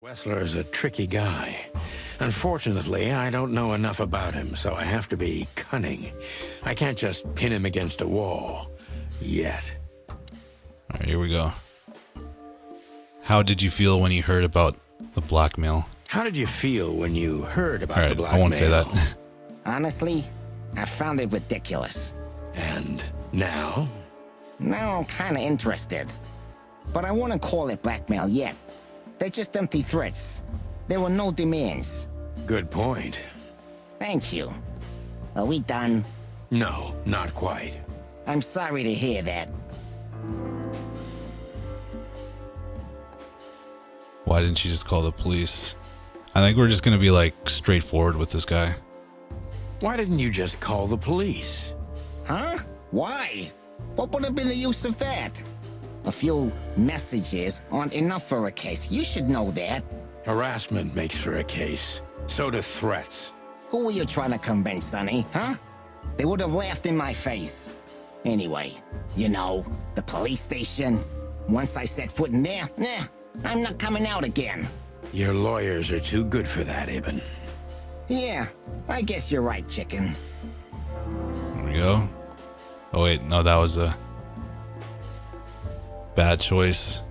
Wessler is a tricky guy. Unfortunately, I don't know enough about him, so I have to be cunning. I can't just pin him against a wall. Yet. All right, here we go. How did you feel when you heard about the blackmail? How did you feel when you heard about the blackmail? I won't say that. Honestly, I found it ridiculous. And now? Now I'm kind of interested. But I wouldn't call it blackmail yet. They're just empty threats. There were no demands. Good point. Thank you. Are we done? No, not quite. I'm sorry to hear that. Why didn't you just call the police? I think we're just gonna be like straightforward with this guy. Why didn't you just call the police? Huh? Why? What would have been the use of that? A few messages aren't enough for a case. You should know that. Harassment makes for a case. So do threats. Who were you trying to convince, Sonny, huh? They would have laughed in my face. Anyway, you know, the police station. Once I set foot in there, I'm not coming out again. Your lawyers are too good for that, Ibn. Yeah, I guess you're right, chicken. There we go. Oh wait, no, that was a bad choice.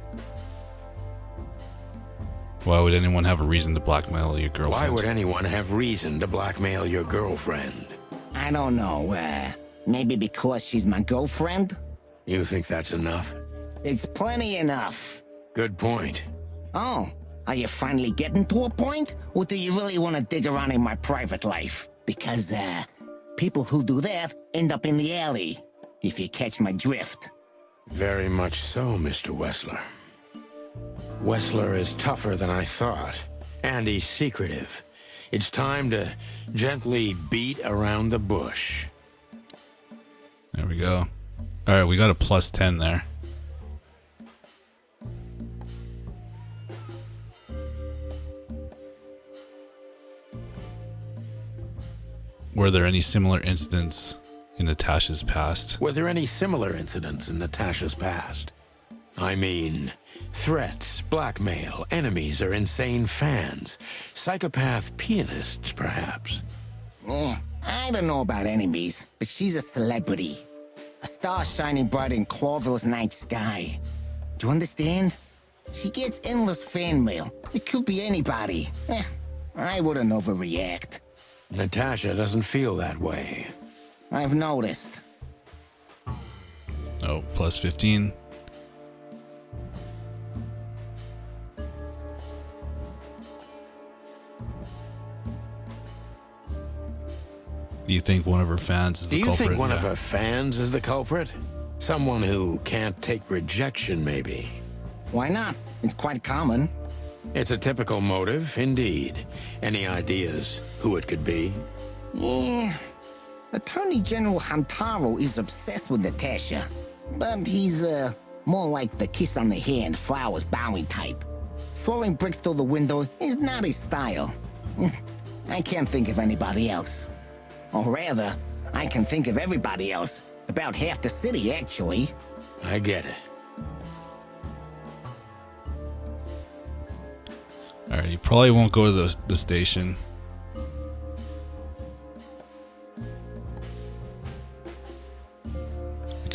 Why would anyone have a reason to blackmail your girlfriend? Why would anyone have reason to blackmail your girlfriend? I don't know, maybe because she's my girlfriend? You think that's enough? It's plenty enough. Good point. Oh, are you finally getting to a point? Or do you really want to dig around in my private life? Because, people who do that end up in the alley, if you catch my drift. Very much so, Mr. Wessler. Wessler is tougher than I thought, and he's secretive. It's time to gently beat around the bush. There we go. All right, we got a +10 there. Were there any similar incidents in Natasha's past? Were there any similar incidents in Natasha's past? I mean, threats, blackmail, enemies or insane fans, psychopath pianists, perhaps. I don't know about enemies, but she's a celebrity. A star shining bright in Clawville's night sky. Do you understand? She gets endless fan mail. It could be anybody. I wouldn't overreact. Natasha doesn't feel that way. I've noticed. Oh, +15. Do you think one of her fans is the culprit? Do you think one of her fans is the culprit? Someone who can't take rejection, maybe. Why not? It's quite common. It's a typical motive, indeed. Any ideas who it could be? Yeah. Attorney General Hamtaro is obsessed with Natasha. But he's, more like the kiss on the hand, flowers bowing type. Throwing bricks through the window is not his style. I can't think of anybody else. Or rather, I can think of everybody else. About half the city, actually. I get it. Alright, you probably won't go to the station.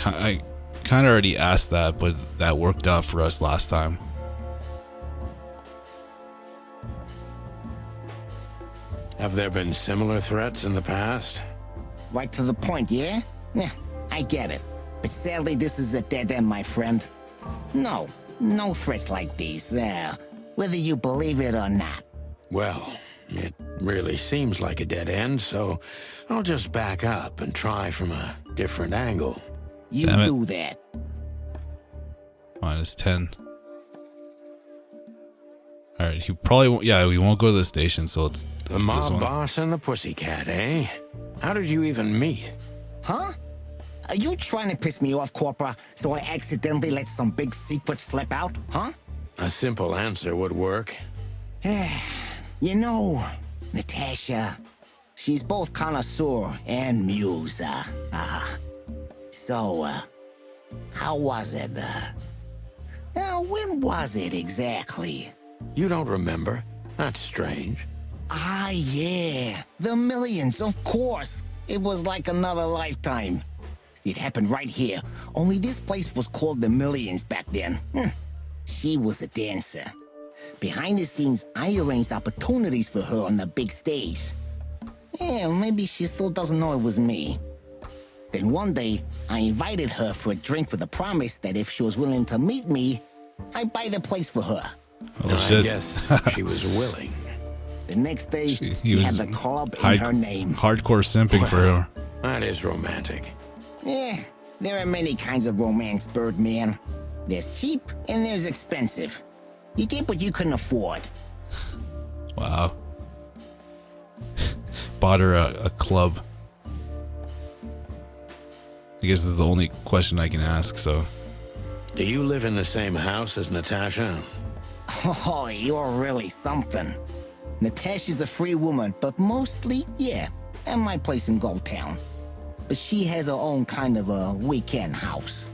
I kind of already asked that, but that worked out for us last time. Have there been similar threats in the past? Right to the point, yeah? I get it. But sadly, this is a dead end, my friend. No threats like these, whether you believe it or not. Well, it really seems like a dead end, so I'll just back up and try from a different angle. You do that. -10. Alright, he probably won't. Yeah, we won't go to the station, so it's the mob boss and the pussycat, eh? How did you even meet? Huh? Are you trying to piss me off, Corpora, so I accidentally let some big secret slip out, huh? A simple answer would work. You know, Natasha, she's both connoisseur and muse, So, how was it, when was it exactly? You don't remember? That's strange. Ah, yeah. The Millions, of course. It was like another lifetime. It happened right here. Only this place was called the Millions back then. She was a dancer. Behind the scenes, I arranged opportunities for her on the big stage. Yeah, maybe she still doesn't know it was me. Then one day, I invited her for a drink with a promise that if she was willing to meet me, I'd buy the place for her. Oh, I shit. guess she was willing. The next day, He she was had the club in her name. Hardcore simping for her. That is romantic. Yeah, there are many kinds of romance, Birdman. There's cheap and there's expensive. You get what you can afford. Wow. Bought her a club. I guess this is the only question I can ask, so. Do you live in the same house as Natasha? Oh, you're really something. Natasha's a free woman, but mostly, yeah, at my place in Goldtown. But she has her own kind of a weekend house.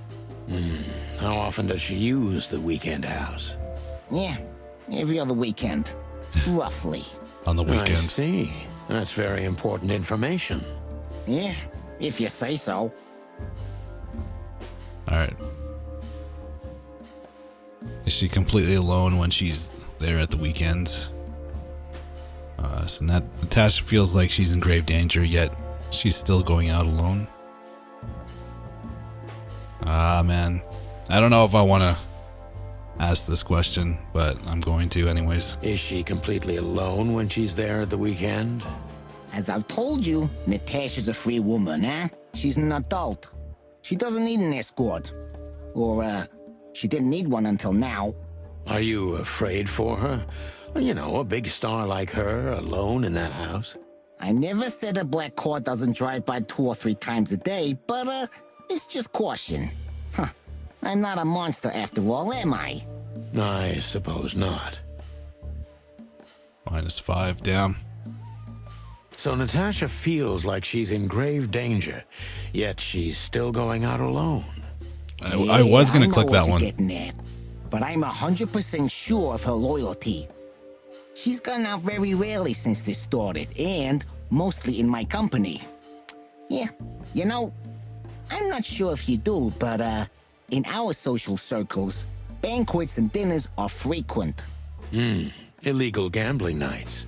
How often does she use the weekend house? Yeah, every other weekend, roughly. On the I weekend. see. That's very important information. Yeah, if you say so. Alright. Is she completely alone when she's there at the weekends? So Natasha feels like she's in grave danger, yet she's still going out alone. Ah, man. I don't know if I want to ask this question, but I'm going to anyways. Is she completely alone when she's there at the weekend? As I've told you, Natasha's a free woman, eh? She's an adult. She doesn't need an escort. Or, she didn't need one until now. Are you afraid for her? You know, a big star like her, alone in that house. I never said a black car doesn't drive by 2 or 3 times a day, but, it's just caution. Huh. I'm not a monster after all, am I? I suppose not. -5, damn. So Natasha feels like she's in grave danger, yet she's still going out alone. I was going to click that one. At, but I'm 100% sure of her loyalty. She's gone out very rarely since this started, and mostly in my company. Yeah, you know, I'm not sure if you do, but in our social circles, banquets and dinners are frequent. Illegal gambling nights.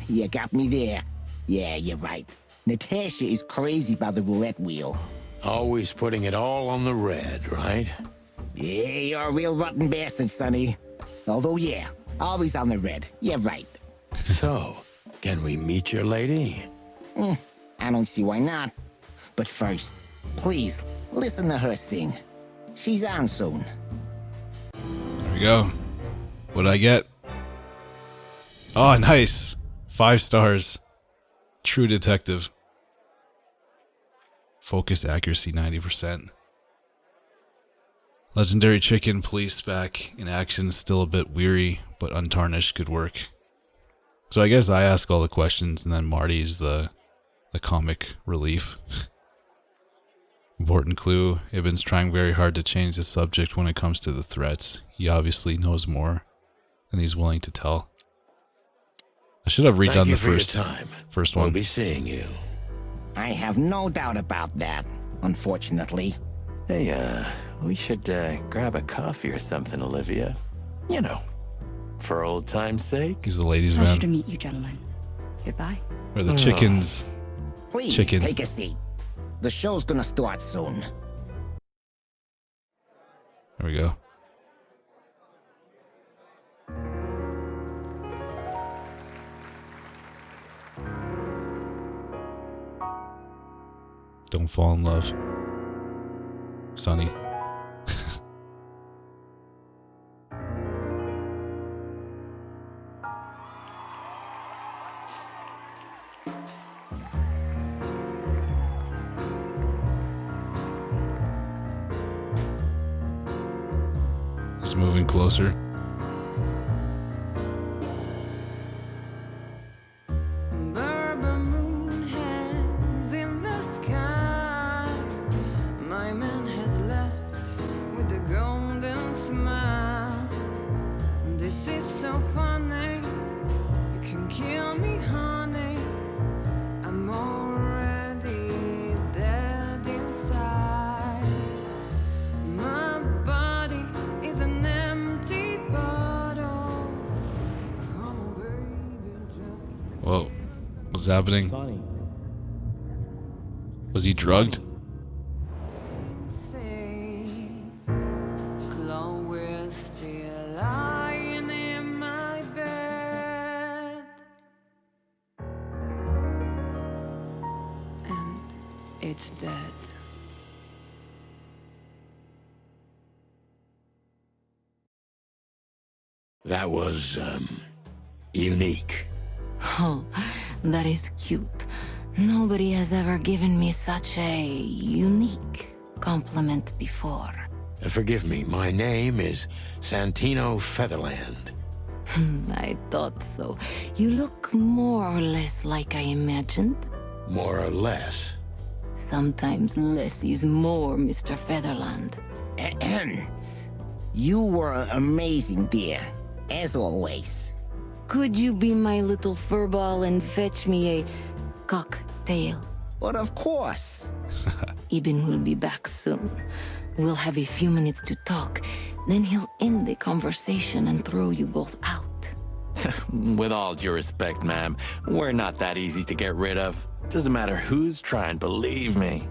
You got me there. Yeah, you're right. Natasha is crazy about the roulette wheel. Always putting it all on the red, right? Yeah, you're a real rotten bastard, Sonny. Although, yeah, always on the red. Yeah, right. So, can we meet your lady? I don't see why not. But first, please, listen to her sing. She's on soon. There we go. What'd I get? Oh, nice. 5 stars. True detective. Focus accuracy 90%. Legendary chicken police back in action, still a bit weary, but untarnished, good work. So I guess I ask all the questions and then Marty's the comic relief. Important clue, Ibn's trying very hard to change the subject when it comes to the threats. He obviously knows more than he's willing to tell. I should have redone Thank you the for your first time. one. We'll be seeing you. I have no doubt about that, unfortunately. Hey, we should grab a coffee or something, Olivia. You know, for old time's sake. He's the ladies' Pleasure to man. meet you, gentlemen. Goodbye. Or the chickens. Please, Chicken. take a seat. The show's gonna start soon. There we go. Don't fall in love. Sonny. It's moving closer. Bourbon moon hangs in the sky. My man has left with a golden smile. This is Whoa. What's happening? Sonny. Was he drugged? Say, Chloe's still lying in my bed, and it's dead. That was, unique. Oh, that is cute. Nobody has ever given me such a unique compliment before. Forgive me, my name is Santino Featherland. I thought so. You look more or less like I imagined. More or less. Sometimes less is more, Mr. Featherland. Ahem. You were amazing, dear. As always. Could you be my little furball and fetch me a cocktail? But of course. Ibn will be back soon. We'll have a few minutes to talk. Then he'll end the conversation and throw you both out. With all due respect, ma'am, we're not that easy to get rid of. Doesn't matter who's trying, believe me.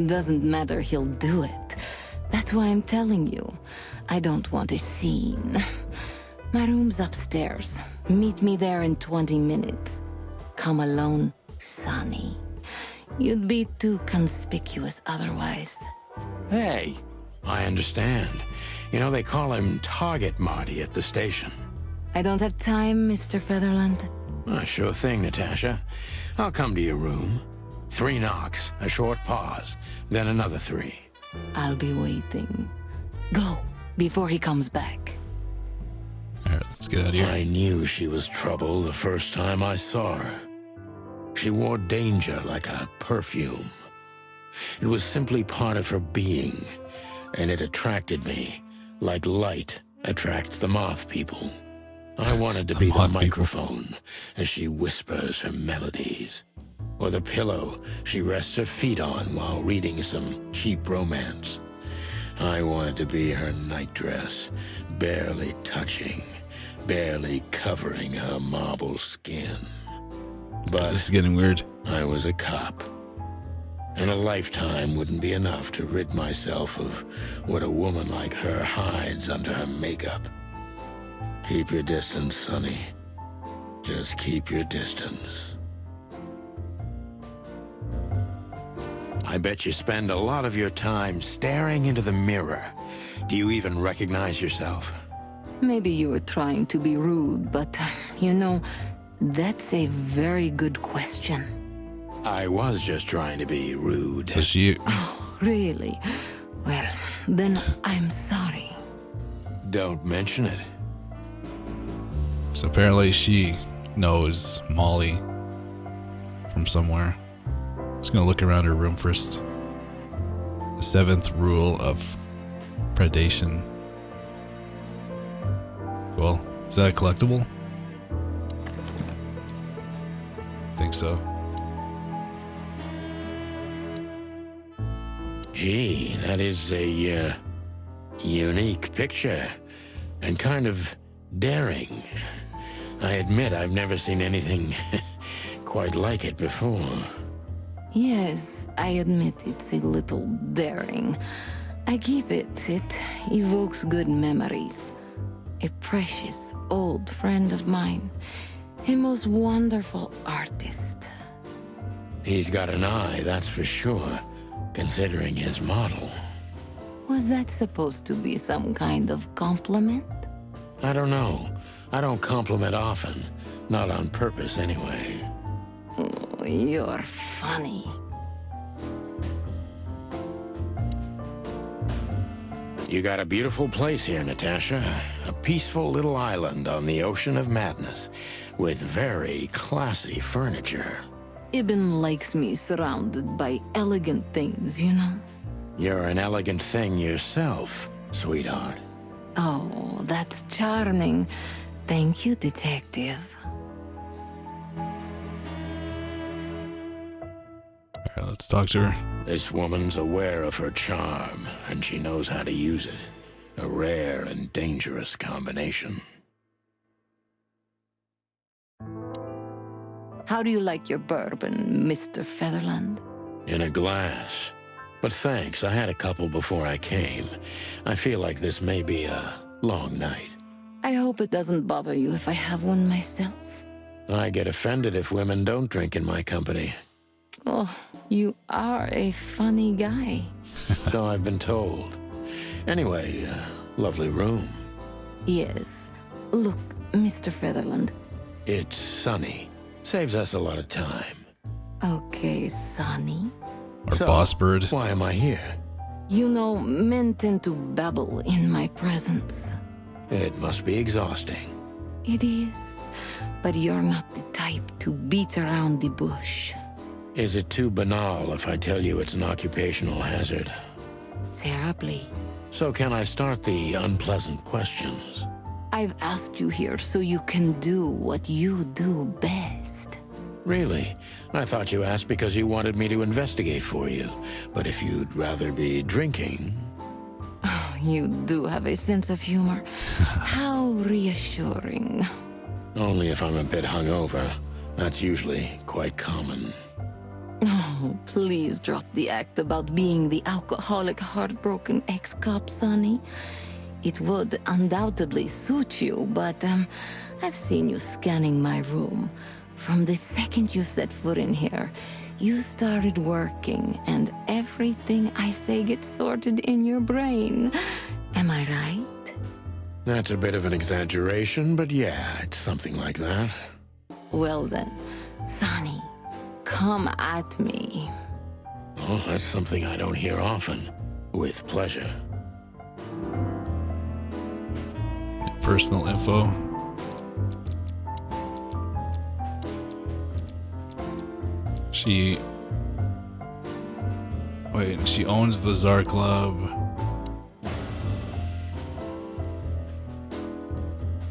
Doesn't matter, he'll do it. That's why I'm telling you. I don't want a scene. My room's upstairs. Meet me there in 20 minutes. Come alone, Sonny. You'd be too conspicuous otherwise. Hey, I understand. You know, they call him Target Marty at the station. I don't have time, Mr. Featherland. Sure thing, Natasha. I'll come to your room. 3 knocks, a short pause, then another 3. I'll be waiting. Go, before he comes back. Alright, let's get out of here. I knew she was trouble the first time I saw her. She wore danger like a perfume. It was simply part of her being, and it attracted me, like light attracts the moth people. I wanted to be the microphone as she whispers her melodies, or the pillow she rests her feet on while reading some cheap romance. I wanted to be her nightdress, barely touching, barely covering her marble skin. But This is getting weird. I was a cop, and a lifetime wouldn't be enough to rid myself of what a woman like her hides under her makeup. Keep your distance, Sonny. Just keep your distance. I bet you spend a lot of your time staring into the mirror. Do you even recognize yourself? Maybe you were trying to be rude, but, you know, that's a very good question. I was just trying to be rude. So she... Oh, really? Well, then I'm sorry. Don't mention it. So apparently she knows Molly from somewhere. Just gonna look around her room first. The 7th rule of predation. Well, is that a collectible? I think so. Gee, that is a, unique picture. And kind of daring. I admit I've never seen anything quite like it before. Yes, I admit it's a little daring. I keep it. It evokes good memories. A precious old friend of mine. A most wonderful artist. He's got an eye, that's for sure, considering his model. Was that supposed to be some kind of compliment? I don't know. I don't compliment often. Not on purpose, anyway. Oh, you're funny. You got a beautiful place here, Natasha. A peaceful little island on the ocean of madness, with very classy furniture. Ibn likes me surrounded by elegant things, you know? You're an elegant thing yourself, sweetheart. Oh, that's charming. Thank you, detective. Alright, let's talk to her. This woman's aware of her charm, and she knows how to use it. A rare and dangerous combination. How do you like your bourbon, Mr. Featherland? In a glass. But thanks, I had a couple before I came. I feel like this may be a long night. I hope it doesn't bother you if I have one myself. I get offended if women don't drink in my company. Oh, you are a funny guy. So I've been told. Anyway, lovely room. Yes. Look, Mr. Featherland. It's Sonny. Saves us a lot of time. Okay, Sonny. Our So, boss bird. Why am I here? You know, men tend to babble in my presence. It must be exhausting. It is. But you're not the type to beat around the bush. Is it too banal if I tell you it's an occupational hazard? Terribly. So can I start the unpleasant questions? I've asked you here so you can do what you do best. Really? I thought you asked because you wanted me to investigate for you. But if you'd rather be drinking... You do have a sense of humor. How reassuring. Only if I'm a bit hungover. That's usually quite common. Oh, please drop the act about being the alcoholic, heartbroken ex-cop, Sonny. It would undoubtedly suit you, but I've seen you scanning my room. From the second you set foot in here, you started working, and everything I say gets sorted in your brain. Am I right? That's a bit of an exaggeration, but yeah, it's something like that. Well then, Sonny, come at me. Oh, that's something I don't hear often. With pleasure. Personal info. She owns the Czar Club.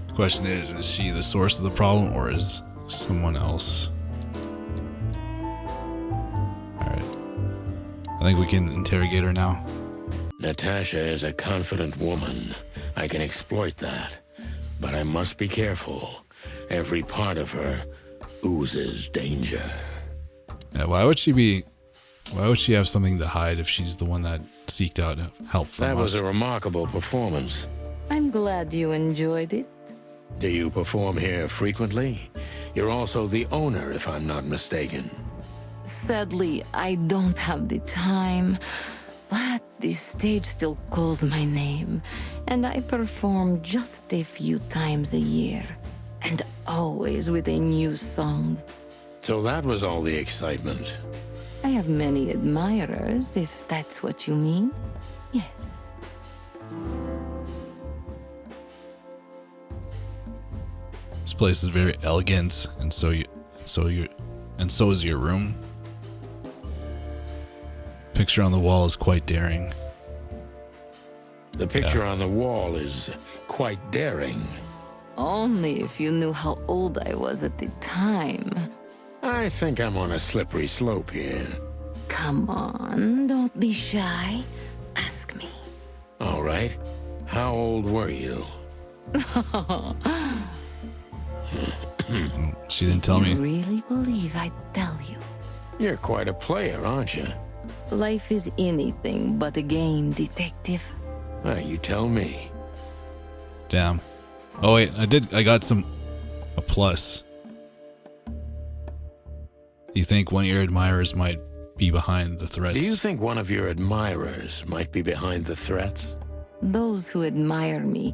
The question is she the source of the problem or is someone else? Alright. I think we can interrogate her now. Natasha is a confident woman. I can exploit that. But I must be careful. Every part of her oozes danger. Yeah, why would she have something to hide if she's the one that seeked out help from That us? was a remarkable performance. I'm glad you enjoyed it. Do you perform here frequently? You're also the owner, if I'm not mistaken. Sadly, I don't have the time, but the stage still calls my name, and I perform just a few times a year, and always with a new song. So that was all the excitement. I have many admirers, if that's what you mean. Yes. This place is very elegant, and so is your room. Picture on the wall is quite daring. The picture on the wall is quite daring. Only if you knew how old I was at the time. I think I'm on a slippery slope here. Come on, don't be shy. Ask me. All right. How old were you? She didn't tell You me. really believe I'd tell you? You're quite a player, aren't you? Life is anything but a game, detective. Well, you tell me. Damn. Oh wait, I got a plus. You think one of your admirers might be behind the threats? Do you think one of your admirers might be behind the threats? Those who admire me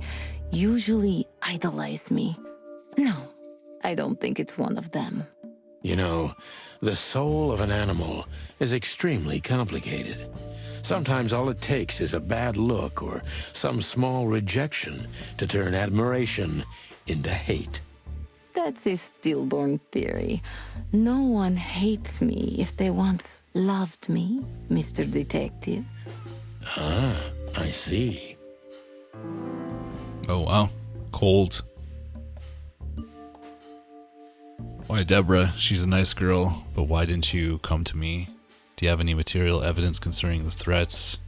usually idolize me. No, I don't think it's one of them. You know, the soul of an animal is extremely complicated. Sometimes all it takes is a bad look or some small rejection to turn admiration into hate. That's a stillborn theory. No one hates me if they once loved me, Mr. Detective. Ah, I see. Oh wow, cold. Why, Deborah? She's a nice girl, but why didn't you come to me? Do you have any material evidence concerning the threats?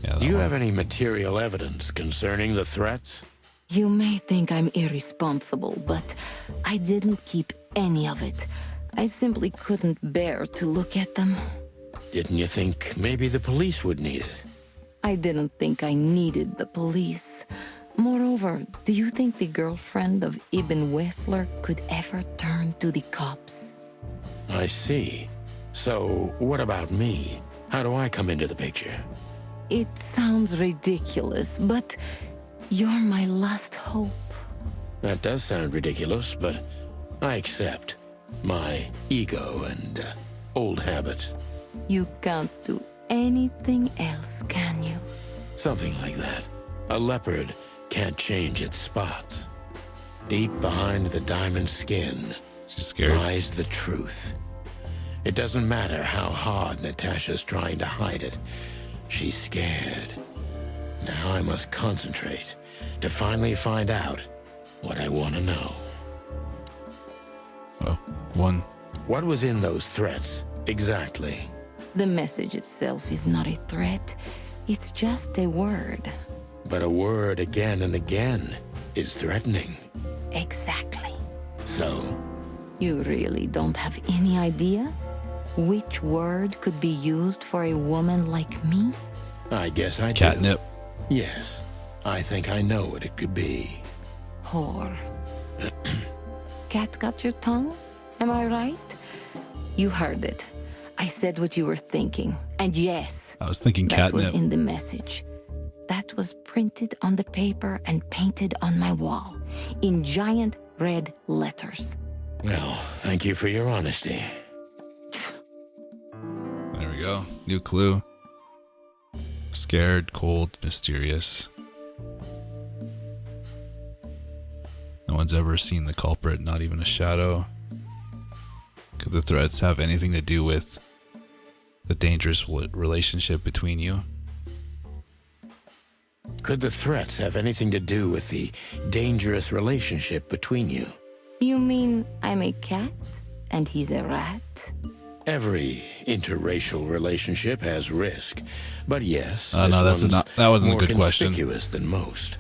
Yeah, Do you have any material evidence concerning the threats? You may think I'm irresponsible, but I didn't keep any of it. I simply couldn't bear to look at them. Didn't you think maybe the police would need it? I didn't think I needed the police. Moreover, do you think the girlfriend of Ibn Wessler could ever turn to the cops? I see. So, what about me? How do I come into the picture? It sounds ridiculous, but you're my last hope. That does sound ridiculous, but I accept. My ego and old habits. You can't do anything else, can you? Something like that. A leopard can't change its spots. Deep behind the diamond skin She's scared. lies the truth. It doesn't matter how hard Natasha's trying to hide it. She's scared. Now I must concentrate to finally find out what I want to know. Oh, one. What was in those threats, exactly? The message itself is not a threat. It's just a word. But a word again and again is threatening. Exactly. So, You really don't have any idea which word could be used for a woman like me? I guess I do. Catnip. Yes, I think I know what it could be. Whore. Cat got your tongue? Am I right? You heard it. I said what you were thinking. And yes, I was thinking that was catnip. in the message. That was printed on the paper and painted on my wall in giant red letters. Well, thank you for your honesty. There we go. New clue. Scared, cold, mysterious. No one's ever seen the culprit, not even a shadow. Could the threats have anything to do with the dangerous relationship between you? Could the threats have anything to do with the dangerous relationship between you? You mean I'm a cat and he's a rat? Every interracial relationship has risk, but yes, No, this one's that wasn't a more good question. conspicuous than most.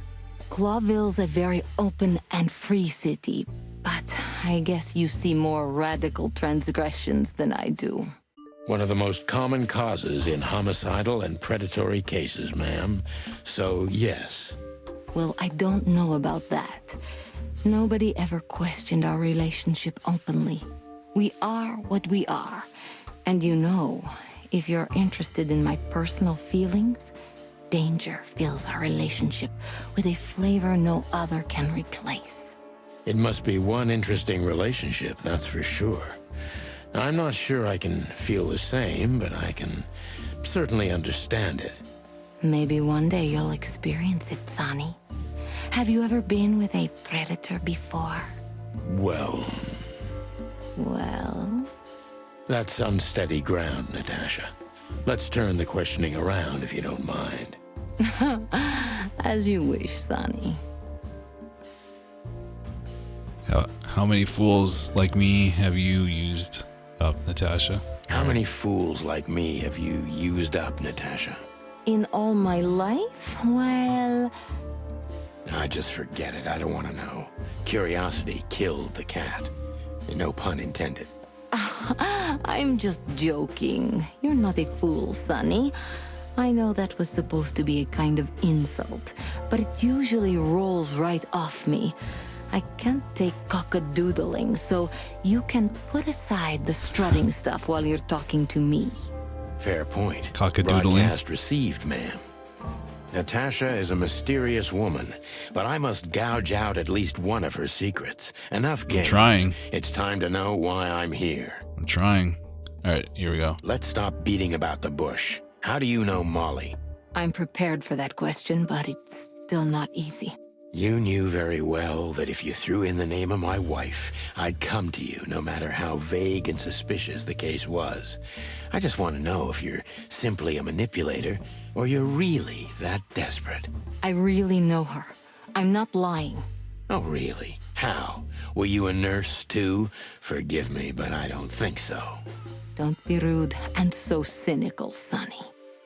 Clawville's a very open and free city, but I guess you see more radical transgressions than I do. One of the most common causes in homicidal and predatory cases, ma'am. So, yes. Well, I don't know about that. Nobody ever questioned our relationship openly. We are what we are. And you know, if you're interested in my personal feelings, danger fills our relationship with a flavor no other can replace. It must be one interesting relationship, that's for sure. I'm not sure I can feel the same, but I can certainly understand it. Maybe one day you'll experience it, Sonny. Have you ever been with a predator before? Well, Well, that's unsteady ground, Natasha. Let's turn the questioning around if you don't mind. as you wish, Sonny. How many fools like me have you used up, Natasha? How many fools like me have you used up, Natasha? In all my life? Well, I just forget it. I don't want to know. Curiosity killed the cat. No pun intended. I'm just joking. You're not a fool, Sonny. I know that was supposed to be a kind of insult, but it usually rolls right off me. I can't take cockadoodling, so you can put aside the strutting stuff while you're talking to me. Fair point. Cockadoodling. Broadcast received, ma'am. Natasha is a mysterious woman, but I must gouge out at least one of her secrets. Enough games. trying. It's time to know why I'm here. I'm trying. All right, here we go. Let's stop beating about the bush. How do you know Molly? I'm prepared for that question, but it's still not easy. You knew very well that if you threw in the name of my wife, I'd come to you, no matter how vague and suspicious the case was. I just want to know if you're simply a manipulator, or you're really that desperate. I really know her. I'm not lying. Oh, really? How? Were you a nurse, too? Forgive me, but I don't think so. Don't be rude and so cynical, Sonny.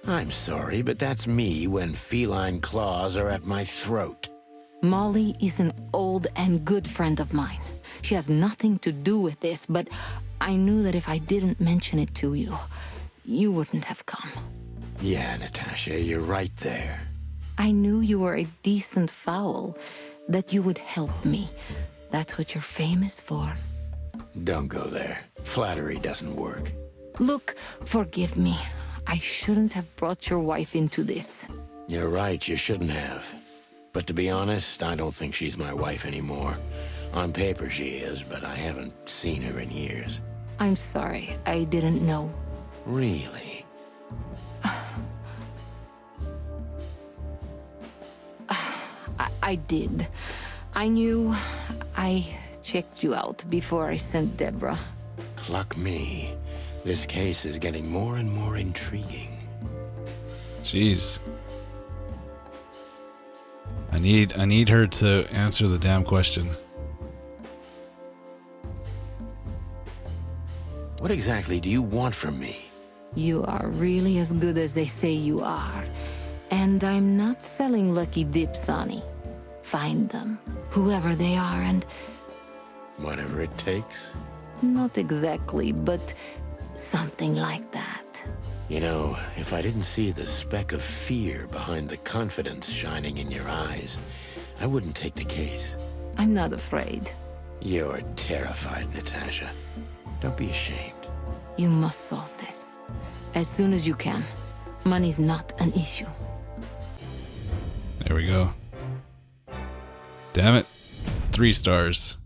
I'm sorry, but that's me when feline claws are at my throat. Molly is an old and good friend of mine. She has nothing to do with this, but I knew that if I didn't mention it to you, you wouldn't have come. Yeah, Natasha, you're right there. I knew you were a decent fowl, that you would help me. That's what you're famous for. Don't go there. Flattery doesn't work. Look, forgive me. I shouldn't have brought your wife into this. You're right, you shouldn't have. But to be honest, I don't think she's my wife anymore. On paper she is, but I haven't seen her in years. I'm sorry, I didn't know. Really? I did. I knew. I checked you out before I sent Deborah. Luck me. This case is getting more and more intriguing. Jeez. I need her to answer the damn question. What exactly do you want from me? You are really as good as they say you are. And I'm not selling lucky dips, Sonny. Find them, whoever they are, and... Whatever it takes? Not exactly, but something like that. You know, if I didn't see the speck of fear behind the confidence shining in your eyes, I wouldn't take the case. I'm not afraid. You're terrified, Natasha. Don't be ashamed. You must solve this. As soon as you can. Money's not an issue. There we go. Damn it. 3 stars.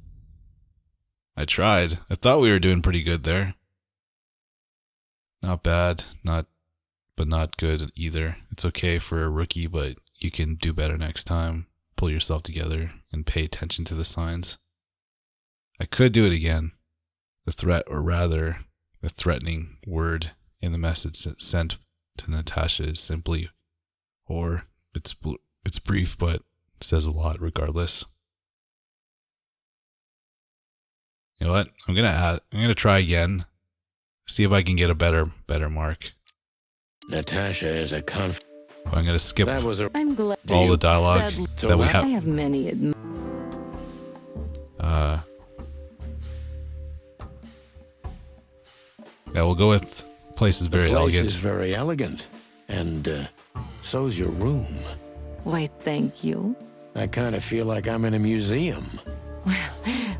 I tried. I thought we were doing pretty good there. Not bad, but not good either. It's okay for a rookie, but you can do better next time. Pull yourself together and pay attention to the signs. I could do it again. The threat, or rather, the threatening word in the message sent to Natasha is simply "or." It's brief, but it says a lot regardless. You know what? I'm gonna try again. See if I can get a better mark. Natasha is a I'm gonna skip That was a... I'm glad all the dialogue Sadly, that we I have. have many Yeah, we'll go with place is very place elegant. is very elegant. And, so's your room. Why, thank you. I kind of feel like I'm in a museum. Well,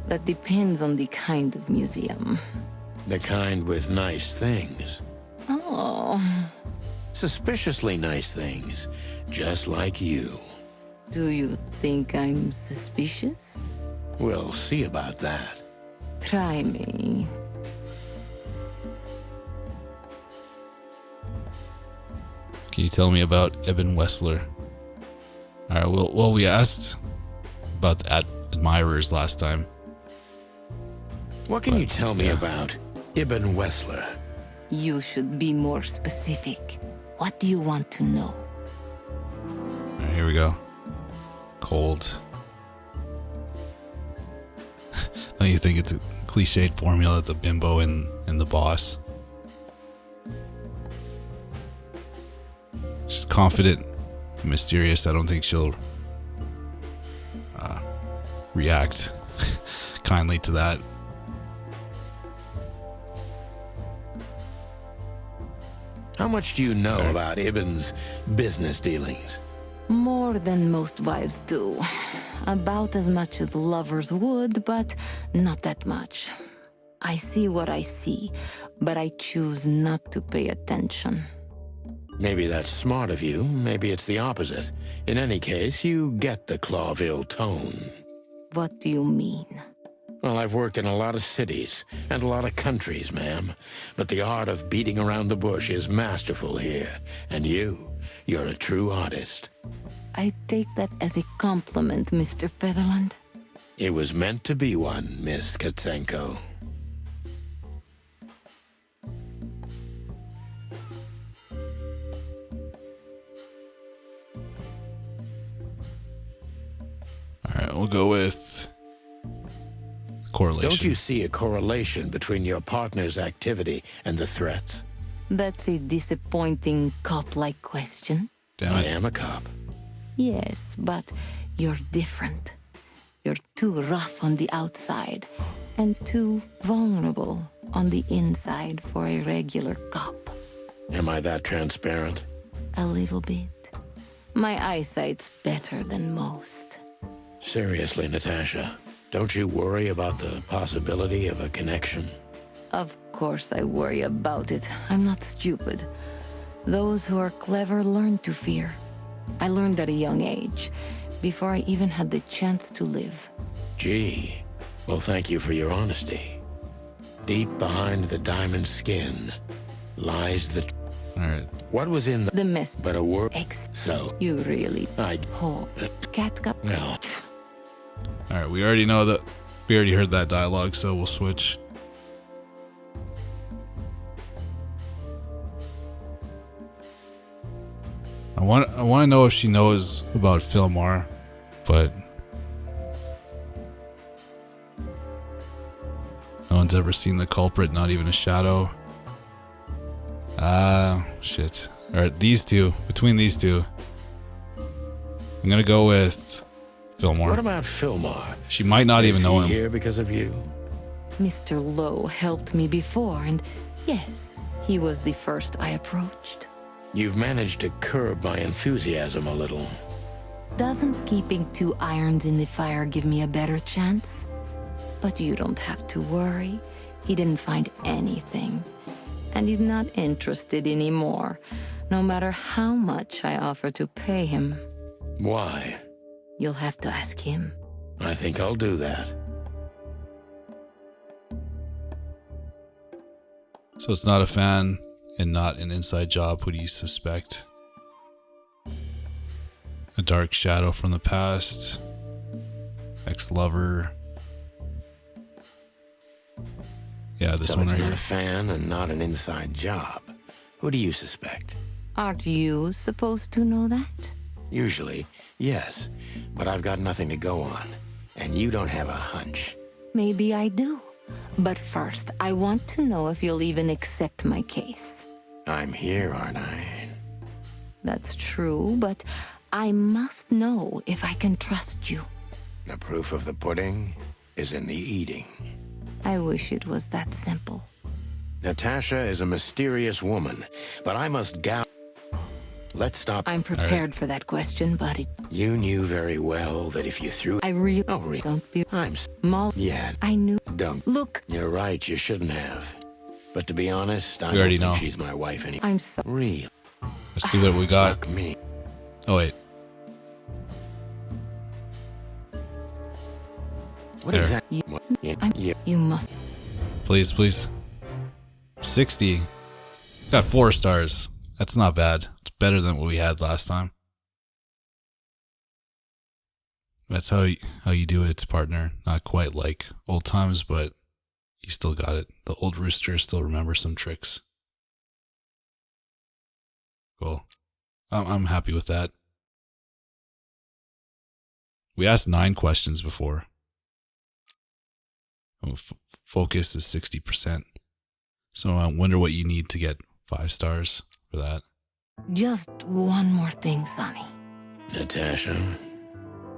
that depends on the kind of museum. The kind with nice things. Oh, Suspiciously nice things. Just like you. do you think I'm suspicious? We'll see about that. Try me. Can you tell me about Ibn Wessler? Alright, well, we asked about the admirers last time. What can you tell me yeah. about Ibn Wessler? You should be more specific. What do you want to know? Alright, here we go. Cold. Don't you think it's a cliched formula, the bimbo and the boss? She's confident, mysterious. I don't think she'll react kindly to that. How much do you know about Ibn's business dealings? More than most wives do. About as much as lovers would, but not that much. I see what I see, but I choose not to pay attention. Maybe that's smart of you, maybe it's the opposite. In any case, you get the Clawville tone. What do you mean? Well, I've worked in a lot of cities and a lot of countries, ma'am. But the art of beating around the bush is masterful here. And you're a true artist. I take that as a compliment, Mr. Featherland. It was meant to be one, Miss Catzenko. Alright, we'll go with correlation. Don't you see a correlation between your partner's activity and the threats? That's a disappointing cop-like question. Damn I it. am a cop. Yes, but You're different. You're too rough on the outside and too vulnerable on the inside for a regular cop. Am I that transparent? A little bit. My eyesight's better than most. Seriously, Natasha, don't you worry about the possibility of a connection? Of course I worry about it. I'm not stupid. Those who are clever learn to fear. I learned at a young age, before I even had the chance to live. Gee, well, thank you for your honesty. Deep behind the diamond skin lies the... All right. What was in The mess. but a word? Ex. So, You really... well, Cat cup. no. All right. We already know that. We already heard that dialogue, so we'll switch. I want to know if she knows about film-noir, but no one's ever seen the culprit, not even a shadow. Shit. All right, these two. Between these two, I'm gonna go with film-noir. What about Fillmore? She might not even know Is he him. here because of you? Mr. Lowe helped me before, and yes, he was the first I approached. You've managed to curb my enthusiasm a little. Doesn't keeping 2 irons in the fire give me a better chance? But you don't have to worry. He didn't find anything. And he's not interested anymore, no matter how much I offer to pay him. Why? You'll have to ask him. I think I'll do that. So it's not a fan and not an inside job. Who do you suspect? A dark shadow from the past. Ex-lover. Yeah, this So one it's right not here. a fan and not an inside job. Who do you suspect? Aren't you supposed to know that? Usually, yes. But I've got nothing to go on. And you don't have a hunch. Maybe I do. But first, I want to know if you'll even accept my case. I'm here, aren't I? That's true, but I must know if I can trust you. The proof of the pudding is in the eating. I wish it was that simple. Natasha is a mysterious woman, but I must Let's stop. I'm prepared for that question, but You knew very well that if you threw... I really really? don't be... I'm... Mal. Yeah, I knew... don't. Look, You're right, you shouldn't have. But to be honest, I We already don't think know. she's my wife anymore. I'm so... Real. Let's see what we got. Fuck me. Oh, wait. What There. exactly... You must... Please, please. 60. Got 4 stars. That's not bad. It's better than what we had last time. That's how you do it, partner. Not quite like old times, but you still got it. The old rooster still remembers some tricks. Cool. I'm happy with that. We asked 9 questions before. Focus is 60%. So I wonder what you need to get 5 stars for that. Just one more thing, Sonny. Natasha,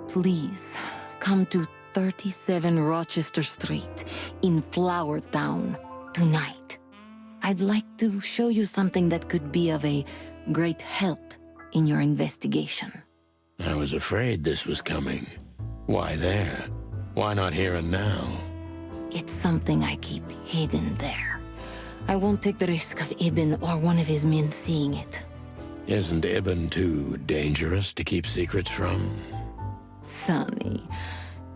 Please, come to 37 Rochester Street in Flower Town tonight. I'd like to show you something that could be of a great help in your investigation. I was afraid this was coming. Why there? Why not here and now? It's something I keep hidden there. I won't take the risk of Ibn or one of his men seeing it. Isn't Ibn too dangerous to keep secrets from? Sonny,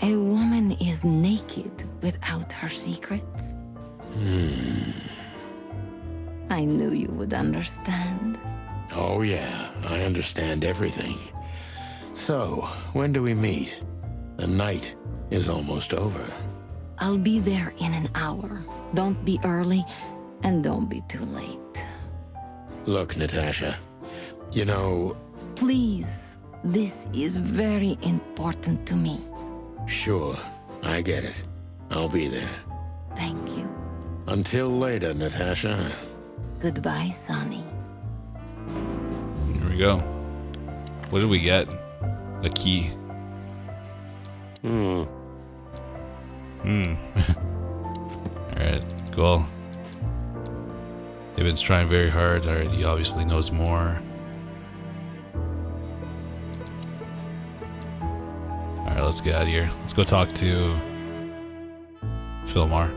a woman is naked without her secrets. I knew you would understand. Oh yeah, I understand everything. So, when do we meet? The night is almost over. I'll be there in an hour. Don't be early, and don't be too late. Look, Natasha, you know, Please, this is very important to me. sure, I get it. I'll be there. Thank you. Until later, Natasha. Goodbye, Sonny. Here we go. What did we get? A key. Alright, cool. David's trying very hard. Alright, he obviously knows more. Alright, let's get out of here. Let's go talk to film-noir.